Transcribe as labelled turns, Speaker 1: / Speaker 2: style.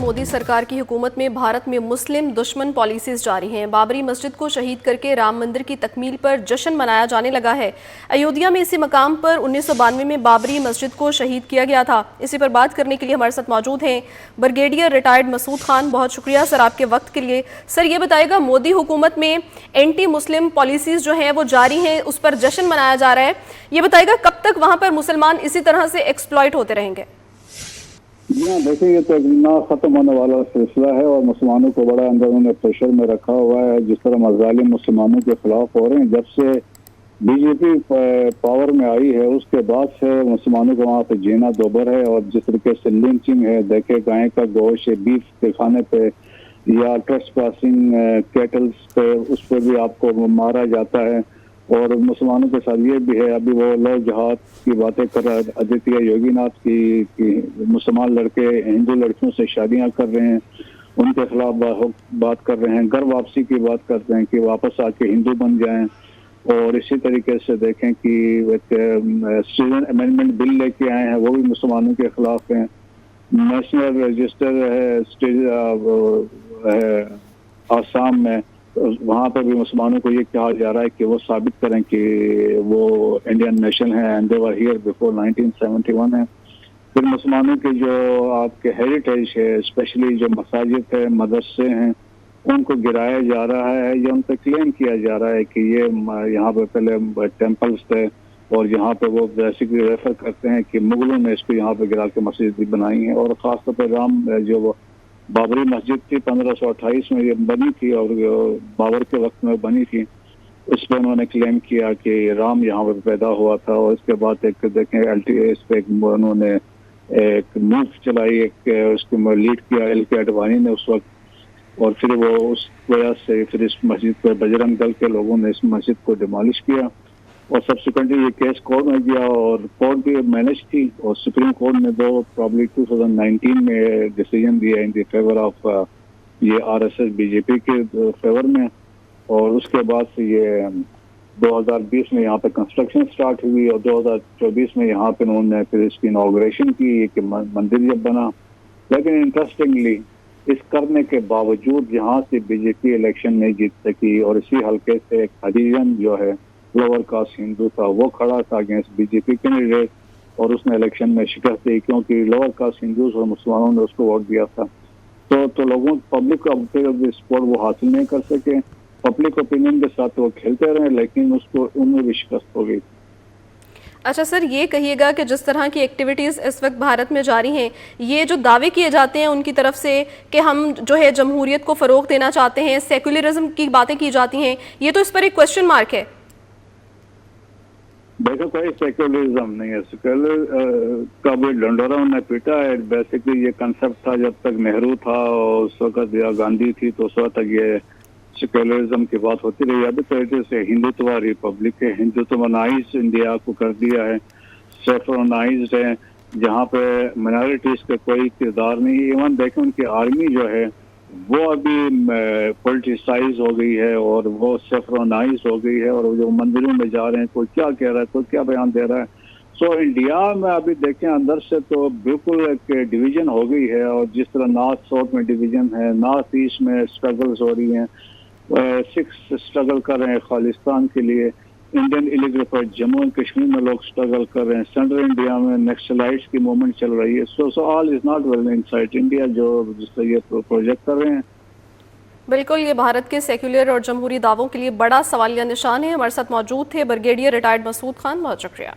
Speaker 1: मोदी सरकार की हुकूमत में भारत में मुस्लिम दुश्मन पॉलिसीज जारी हैं। बाबरी मस्जिद को शहीद करके राम मंदिर की तकमील पर जश्न मनाया जाने लगा है। अयोध्या में इसी मकाम पर 1992 में बाबरी मस्जिद को शहीद किया गया था। इसी पर बात करने के लिए हमारे साथ मौजूद हैं ब्रिगेडियर रिटायर्ड मसूद खान। बहुत शुक्रिया सर आपके वक्त के लिए। सर ये बताइएगा, मोदी हुकूमत में एंटी मुस्लिम पॉलिसीज जो हैं वो जारी हैं, उस पर जश्न मनाया जा रहा है। ये बताइएगा कब तक वहाँ पर मुसलमान इसी तरह से एक्सप्लॉइट होते रहेंगे?
Speaker 2: जी हाँ, देखिए ये तो ना खत्म होने वाला सिलसिला है और मुसलमानों को बड़ा अंदर उन्होंने प्रेशर में रखा हुआ है। जिस तरह मज़ालिम मुसलमानों के खिलाफ हो रहे हैं, जब से बीजेपी पावर में आई है उसके बाद से मुसलमानों को वहाँ पे जीना दोबर है। और जिस तरीके से लिंचिंग है, देखे गाय का गोश्त बीफ के खाने पे या ट्रेस पासिंग कैटल्स पे, उस पर भी आपको मारा जाता है। और मुसलमानों के साथ ये भी है, अभी वो लव जहाद की बातें कर रहा है आदित्य योगी नाथ की मुसलमान लड़के हिंदू लड़कियों से शादियां कर रहे हैं, उनके खिलाफ बात कर रहे हैं, घर वापसी की बात करते हैं कि वापस आके हिंदू बन जाएं। और इसी तरीके से देखें कि सिटीजन अमेंडमेंट बिल लेके आए हैं, वो भी मुसलमानों के खिलाफ हैं। नेशनल रजिस्टर है आसाम में, वहाँ पर भी मुसलमानों को ये कहा जा रहा है कि वो साबित करें कि वो इंडियन नेशन है and they were here before 1971 है। फिर मुसलमानों के जो आपके हेरिटेज है, स्पेशली जो मसाजिद है, मदरसे हैं, उनको गिराया जा रहा है या उन पर क्लेम किया जा रहा है कि ये यहाँ पे पहले टेम्पल्स थे और यहाँ पे वो बेसिकली रेफर करते हैं कि मुगलों ने इसको यहाँ पे गिरा के मस्जिद भी बनाई है। और ख़ासतौर पर राम जो वो बाबरी मस्जिद थी 1528 में ये बनी थी और बाबर के वक्त में बनी थी, उस पर उन्होंने क्लेम किया कि राम यहाँ पर पैदा हुआ था। और इसके बाद एक देखें इस पे उन्होंने एक मूव चलाई, एक उसको लीड किया एल.के. आडवाणी ने उस वक्त। और फिर वो उस वजह से फिर इस मस्जिद पर बजरंग दल के लोगों ने इस मस्जिद को डिमोलिश किया और सब्सिक्वेंटली ये केस कोर्ट में गया और कोर्ट भी मैनेज थी। और सुप्रीम कोर्ट ने 2019 में डिसीजन दिया इन द फेवर ऑफ ये आरएसएस बीजेपी के फेवर में। और उसके बाद से ये 2020 में यहाँ पे कंस्ट्रक्शन स्टार्ट हुई और 2024 में यहाँ पे उन्होंने फिर इसकी इनॉग्रेशन की कि मंदिर जब बना। लेकिन इंटरेस्टिंगली इस करने के बावजूद यहाँ से बीजेपी इलेक्शन नहीं जीत सकी और इसी हल्के से एक हरिजन जो है लोअर कास्ट हिंदू था, वो खड़ा था अगेंस्ट बीजेपी कैंडिडेट और उसने इलेक्शन में शिकस्त दी क्योंकि लोअर कास्ट हिंदूज और मुसलमानों ने उसको वोट दिया था। तो लोगों पब्लिक को सपोर्ट वो हासिल नहीं कर सके, पब्लिक ओपिनियन के साथ वो खेलते रहे, लेकिन उसको उनमें भी शिकस्त हो गई।
Speaker 1: अच्छा सर, ये कहिएगा कि जिस तरह की एक्टिविटीज़ इस वक्त भारत में जारी हैं, ये जो दावे किए जाते हैं उनकी तरफ से कि हम जो है जमहूरियत को फ़रोग़ देना चाहते हैं, सेकुलरिज्म की बातें की जाती हैं, ये तो इस पर एक क्वेश्चन मार्क है।
Speaker 2: देखो कोई सेक्युलरिज्म नहीं है, सेक्युलर का भी डंडोरा उन्हें पीटा है। बेसिकली ये कंसेप्ट था जब तक नेहरू था और उस वक्त या गांधी थी तो उस वक्त तक ये सेक्युलरिज्म की बात होती रही। अभी तो से हिंदुत्व रिपब्लिक है, हिंदुत्वनाइज इंडिया को कर दिया है, सेफ्रोनाइज्ड है, जहाँ पे माइनॉरिटीज का कोई किरदार नहीं। इवन देखें उनकी आर्मी जो है वो अभी पॉलिटिसाइज हो गई है और वो सेफ्रोनाइज हो गई है। और जो मंदिरों में जा रहे हैं, कोई क्या कह रहा है, कोई क्या बयान दे रहा है। सो इंडिया में अभी देखें अंदर से तो बिल्कुल एक डिवीजन हो गई है। और जिस तरह नॉर्थ साउथ में डिवीजन है, नॉर्थ ईस्ट में स्ट्रगल्स हो रही हैं, सिक्स स्ट्रगल कर रहे हैं खालिस्तान के लिए, Indian illegal Jammu and Kashmir में लोग स्ट्रगल कर रहे हैं, सेंट्रल इंडिया में नक्सलाइट्स की मूवमेंट चल रही है। So all is not well inside India जो जिससे ये प्रोजेक्ट कर रहे हैं।
Speaker 1: बिल्कुल, ये भारत के सेक्युलर और जमहूरी दावों के लिए बड़ा सवालिया निशान है। हमारे साथ मौजूद थे ब्रिगेडियर रिटायर्ड मसूद खान, बहुत शुक्रिया।